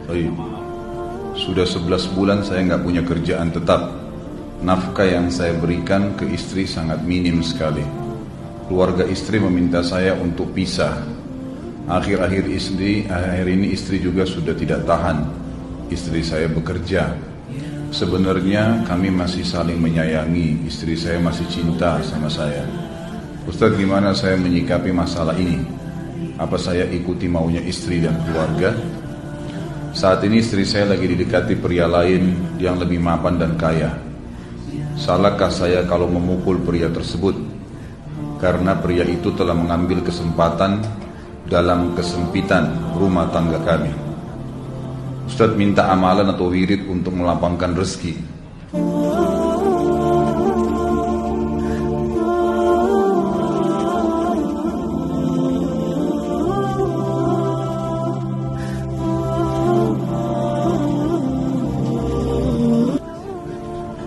Baik. Sudah 11 bulan saya nggak punya kerjaan tetap. Nafkah yang saya berikan ke istri sangat minim sekali. Keluarga istri meminta saya untuk pisah. Akhir-akhir ini istri juga sudah tidak tahan. Istri saya bekerja. Sebenarnya kami masih saling menyayangi. Istri saya masih cinta sama saya. Ustaz, gimana saya menyikapi masalah ini? Apa saya ikuti maunya istri dan keluarga? Saat ini istri saya lagi didekati pria lain yang lebih mapan dan kaya. Salahkah saya kalau memukul pria tersebut? Karena pria itu telah mengambil kesempatan dalam kesempitan rumah tangga kami. Ustaz minta amalan atau wirid untuk melapangkan rezeki.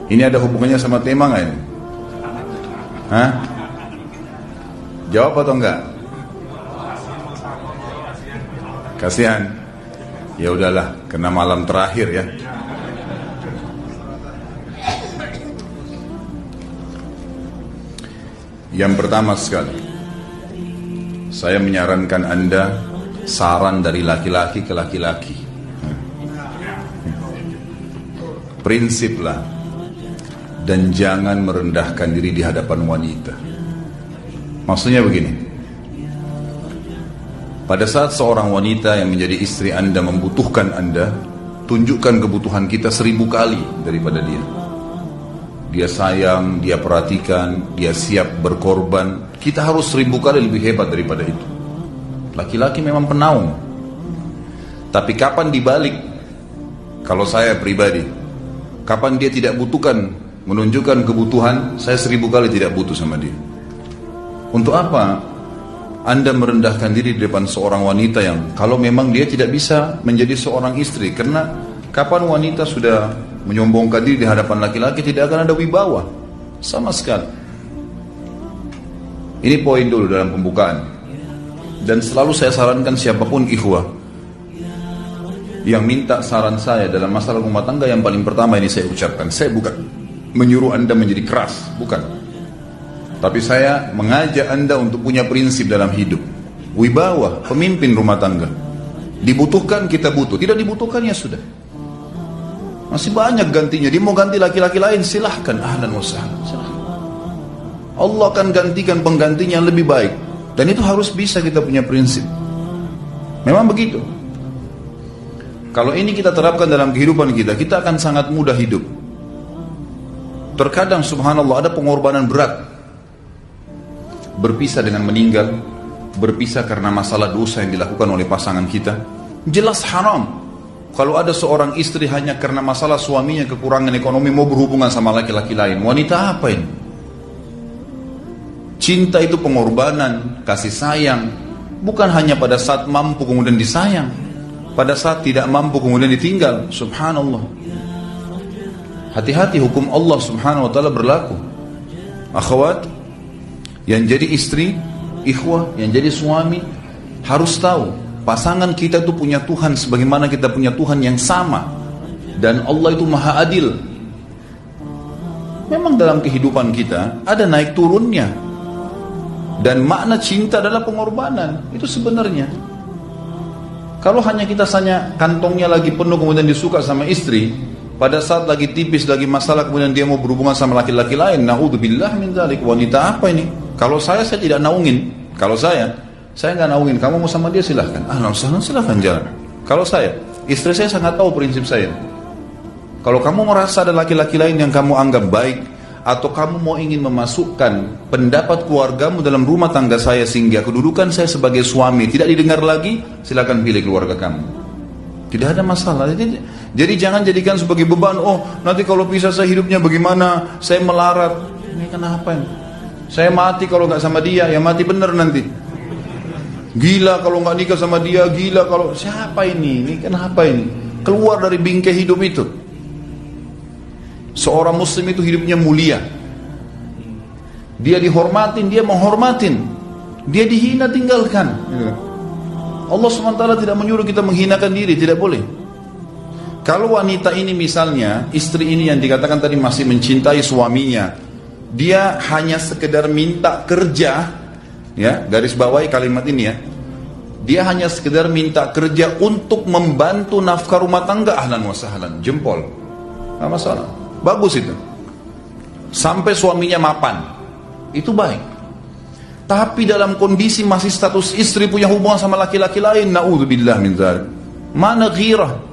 Ini ada hubungannya sama tema nggak ini? Hah? Jawab atau enggak? Kasihan. Ya udahlah, kena malam terakhir ya. Yang pertama sekali, saya menyarankan Anda saran dari laki-laki ke laki-laki. Prinsiplah. Dan jangan merendahkan diri di hadapan wanita. Maksudnya begini, pada saat seorang wanita yang menjadi istri Anda membutuhkan Anda, tunjukkan kebutuhan kita 1000 kali daripada dia. Dia sayang, dia perhatikan, dia siap berkorban. Kita harus 1000 kali lebih hebat daripada itu. Laki-laki memang penaung. Tapi kapan dibalik? Kalau saya pribadi, kapan dia tidak butuhkan, menunjukkan kebutuhan, saya 1000 kali tidak butuh sama dia. Untuk apa Anda merendahkan diri di depan seorang wanita yang kalau memang dia tidak bisa menjadi seorang istri? Karena kapan wanita sudah menyombongkan diri di hadapan laki-laki, tidak akan ada wibawa sama sekali. Ini poin dulu dalam pembukaan. Dan selalu saya sarankan siapapun ikhwah yang minta saran saya dalam masalah rumah tangga, yang paling pertama ini saya ucapkan, saya bukan menyuruh Anda menjadi keras, bukan. Tapi saya mengajak Anda untuk punya prinsip dalam hidup. Wibawa, pemimpin rumah tangga. Dibutuhkan, kita butuh. Tidak dibutuhkan, ya sudah. Masih banyak gantinya. Dia mau ganti laki-laki lain, silahkan. Ahlan wa sahlan, silahkan. Allah akan gantikan penggantinya yang lebih baik. Dan itu harus bisa kita punya prinsip. Memang begitu. Kalau ini kita terapkan dalam kehidupan kita, kita akan sangat mudah hidup. Terkadang subhanallah ada pengorbanan berat. Berpisah dengan meninggal, berpisah karena masalah dosa yang dilakukan oleh pasangan kita. Jelas haram. Kalau ada seorang istri hanya karena masalah suaminya kekurangan ekonomi mau berhubungan sama laki-laki lain, wanita apa ini? Cinta itu pengorbanan, kasih sayang. Bukan hanya pada saat mampu kemudian disayang, pada saat tidak mampu kemudian ditinggal. Subhanallah. Hati-hati, hukum Allah subhanahu wa ta'ala berlaku. Akhwat, yang jadi istri, ikhwah, yang jadi suami, harus tahu, pasangan kita itu punya Tuhan sebagaimana kita punya Tuhan yang sama. Dan Allah itu maha adil. Memang dalam kehidupan kita, ada naik turunnya. Dan makna cinta adalah pengorbanan. Itu sebenarnya. Kalau hanya kita kantongnya lagi penuh kemudian disuka sama istri, pada saat lagi tipis, lagi masalah, kemudian dia mau berhubungan sama laki-laki lain, na'udzubillah min dzalik. Wanita apa ini? Kalau saya tidak naungin. Kalau saya nggak naungin. Kamu mau sama dia silahkan. Silahkan jalan. Kalau saya, istri saya sangat tahu prinsip saya. Kalau kamu merasa ada laki-laki lain yang kamu anggap baik, atau kamu mau ingin memasukkan pendapat keluargamu dalam rumah tangga saya sehingga kedudukan saya sebagai suami tidak didengar lagi, silakan pilih keluarga kamu. Tidak ada masalah. Jadi jangan jadikan sebagai beban. Oh, nanti kalau pisah saya hidupnya bagaimana? Saya melarat. Ini kenapa ini? Saya mati kalau nggak sama dia, ya mati bener nanti. Gila kalau nggak nikah sama dia, gila kalau siapa ini? Ini kenapa ini? Keluar dari bingkai hidup itu. Seorang muslim itu hidupnya mulia. Dia dihormatin, dia menghormatin. Dia dihina, tinggalkan. Allah SWT tidak menyuruh kita menghinakan diri, tidak boleh. Kalau wanita ini misalnya, istri ini yang dikatakan tadi masih mencintai suaminya, dia hanya sekedar minta kerja, ya, garis bawahi kalimat ini ya. Dia hanya sekedar minta kerja untuk membantu nafkah rumah tangga, ahlan wa sahlan, jempol. Nggak masalah. Bagus itu. Sampai suaminya mapan. Itu baik. Tapi dalam kondisi masih status istri punya hubungan sama laki-laki lain, na'udzubillah min dzalik. Mana ghirah?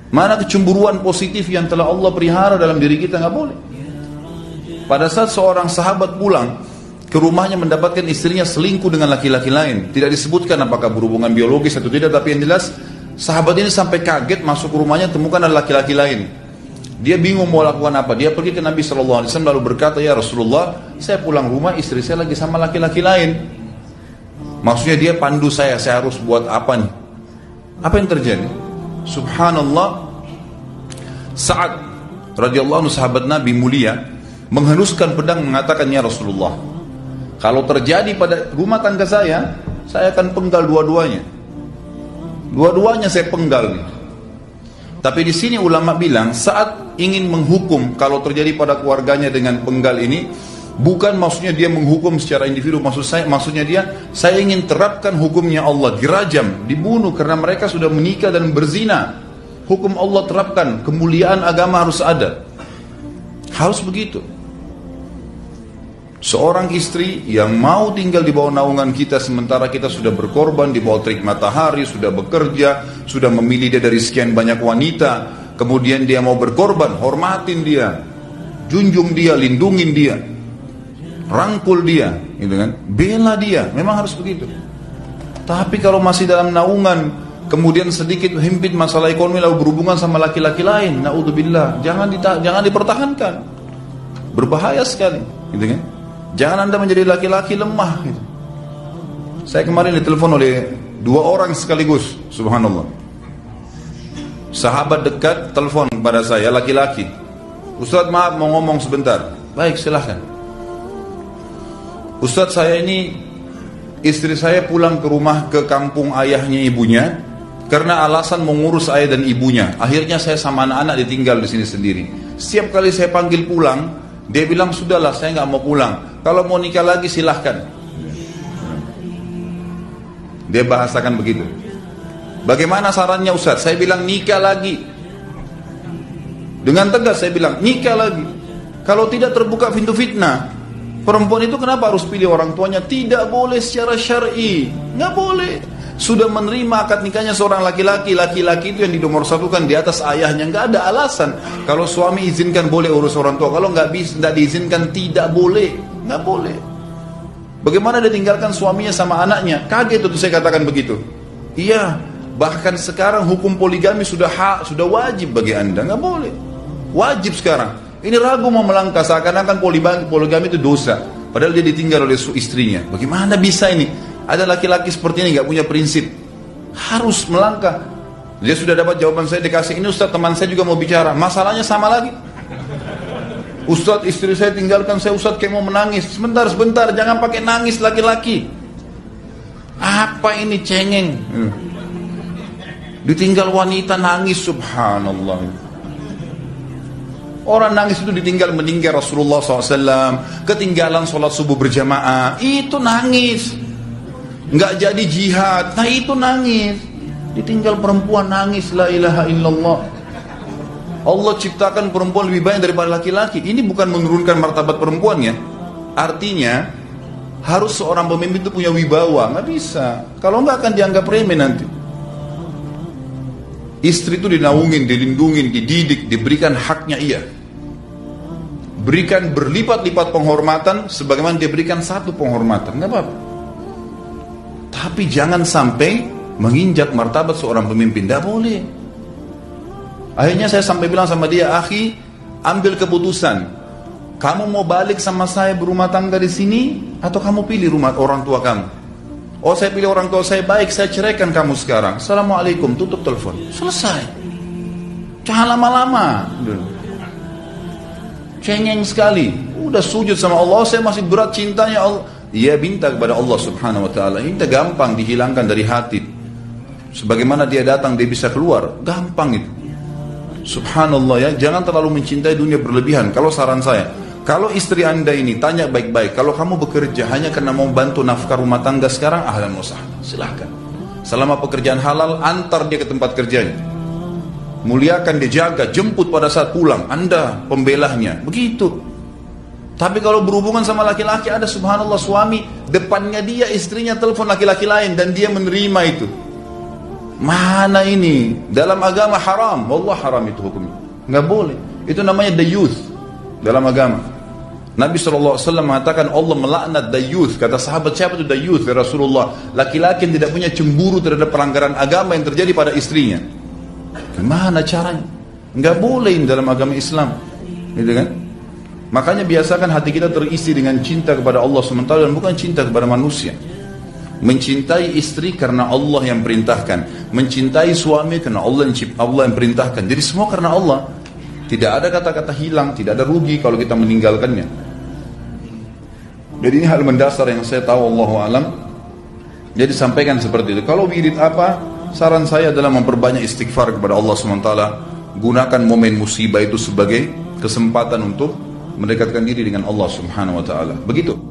Mana kecemburuan positif yang telah Allah pelihara dalam diri kita? Nggak boleh. Pada saat seorang sahabat pulang ke rumahnya mendapatkan istrinya selingkuh dengan laki-laki lain, tidak disebutkan apakah berhubungan biologis atau tidak, tapi yang jelas sahabat ini sampai kaget masuk ke rumahnya temukan ada laki-laki lain. Dia bingung mau lakukan apa. Dia pergi ke Nabi SAW lalu berkata, ya Rasulullah, saya pulang rumah istri saya lagi sama laki-laki lain. Maksudnya dia pandu saya harus buat apa nih? Apa yang terjadi? Subhanallah, Sa'ad radhiyallahu anhu sahabat Nabi mulia menghenuskan pedang mengatakan, ya Rasulullah, kalau terjadi pada rumah tangga saya akan penggal dua-duanya. Dua-duanya saya penggal nih. Tapi di sini ulama bilang saat ingin menghukum kalau terjadi pada keluarganya dengan penggal ini, bukan maksudnya dia menghukum secara individu, maksudnya saya ingin terapkan hukumnya Allah, dirajam, dibunuh karena mereka sudah menikah dan berzina. Hukum Allah terapkan, kemuliaan agama harus ada. Harus begitu. Seorang istri yang mau tinggal di bawah naungan kita sementara kita sudah berkorban di bawah terik matahari, sudah bekerja, sudah memilih dia dari sekian banyak wanita, kemudian dia mau berkorban, hormatin dia, junjung dia, lindungin dia, rangkul dia, gitu kan? Bela dia, memang harus begitu. Tapi kalau masih dalam naungan, kemudian sedikit himpit masalah ekonomi lalu berhubungan sama laki-laki lain, naudzubillah, jangan dipertahankan. Berbahaya sekali, gitu kan? Jangan Anda menjadi laki-laki lemah gitu. Saya kemarin ditelepon oleh dua orang sekaligus, subhanallah. Sahabat dekat telepon pada saya, laki-laki. Ustaz, maaf mau ngomong sebentar. Baik, silahkan. Ustaz, saya ini istri saya pulang ke rumah ke kampung ayahnya ibunya karena alasan mengurus ayah dan ibunya. Akhirnya saya sama anak-anak ditinggal di sini sendiri. Setiap kali saya panggil pulang, dia bilang, sudahlah saya nggak mau pulang. Kalau mau nikah lagi silahkan. Dia bahasakan begitu. Bagaimana sarannya Ustaz? Saya bilang nikah lagi. Dengan tegas saya bilang nikah lagi. Kalau tidak terbuka pintu fitnah. Perempuan itu kenapa harus pilih orang tuanya? Tidak boleh secara syar'i. Nggak boleh. Sudah menerima akad nikahnya seorang laki-laki, laki-laki itu yang dinomorsatukan di atas ayahnya, nggak ada alasan. Kalau suami izinkan boleh urus orang tua, kalau nggak diizinkan tidak boleh, nggak boleh. Bagaimana dia tinggalkan suaminya sama anaknya? Kaget itu saya katakan begitu. Iya, bahkan sekarang hukum poligami sudah wajib bagi Anda, nggak boleh. Wajib sekarang. Ini ragu mau melangkah seakan-akan poligami itu dosa, padahal dia ditinggal oleh istrinya. Bagaimana bisa ini? Ada laki-laki seperti ini gak punya prinsip, harus melangkah. Dia sudah dapat jawaban saya, dikasih ini Ustaz, teman saya juga mau bicara, masalahnya sama lagi. Ustaz, istri saya tinggalkan saya, Ustaz, kayak mau menangis. Sebentar, jangan pakai nangis laki-laki. Apa ini cengeng? Ditinggal wanita nangis, subhanallah. Orang nangis itu ditinggal meninggal Rasulullah SAW, ketinggalan sholat subuh berjamaah, itu nangis. Nggak jadi jihad, nah itu nangis. Ditinggal perempuan nangis, la ilaha illallah. Allah ciptakan perempuan lebih banyak daripada laki-laki. Ini bukan menurunkan martabat perempuan ya. Artinya harus seorang pemimpin itu punya wibawa. Nggak bisa, kalau nggak akan dianggap remeh nanti. Istri itu dinaungin, dilindungin, dididik, diberikan haknya ia. Berikan berlipat-lipat penghormatan sebagaimana dia berikan satu penghormatan, nggak apa-apa. Tapi jangan sampai menginjak martabat seorang pemimpin, tidak boleh. Akhirnya saya sampai bilang sama dia, akhi, ambil keputusan. Kamu mau balik sama saya berumah tangga di sini, atau kamu pilih rumah orang tua kamu? Oh, saya pilih orang tua saya, baik, saya ceraikan kamu sekarang. Assalamualaikum, tutup telepon, selesai. Jangan lama-lama. Cengeng sekali. Udah sujud sama Allah, saya masih berat cintanya Allah. Ia minta kepada Allah subhanahu wa ta'ala. Ini gampang dihilangkan dari hati. Sebagaimana dia datang, dia bisa keluar. Gampang itu. Subhanallah ya, jangan terlalu mencintai dunia berlebihan. Kalau saran saya, kalau istri anda ini tanya baik-baik, kalau kamu bekerja hanya karena mau bantu nafkah rumah tangga sekarang, ahlan wa sahlan, silahkan. Selama pekerjaan halal, antar dia ke tempat kerjanya. Muliakan dia, jaga, jemput pada saat pulang, anda pembelahnya, begitu. Tapi kalau berhubungan sama laki-laki, ada subhanallah suami, depannya dia istrinya telepon laki-laki lain dan dia menerima itu. Mana ini? Dalam agama haram. Wallah haram itu hukumnya. Nggak boleh. Itu namanya dayuth dalam agama. Nabi SAW mengatakan Allah melaknat dayuth. Kata sahabat, siapa itu dayuth ya Rasulullah? Laki-laki yang tidak punya cemburu terhadap pelanggaran agama yang terjadi pada istrinya. Gimana caranya? Nggak boleh dalam agama Islam. Gitu kan? Makanya biasakan hati kita terisi dengan cinta kepada Allah SWT dan bukan cinta kepada manusia. Mencintai istri karena Allah yang perintahkan, mencintai suami karena Allah yang perintahkan. Jadi semua karena Allah. Tidak ada kata-kata hilang, tidak ada rugi kalau kita meninggalkannya. Jadi ini hal mendasar yang saya tahu, Allahu alam. Jadi sampaikan seperti itu. Kalau wirid apa? Saran saya adalah memperbanyak istighfar kepada Allah SWT. Gunakan momen musibah itu sebagai kesempatan untuk mendekatkan diri dengan Allah Subhanahu wa taala. Begitu.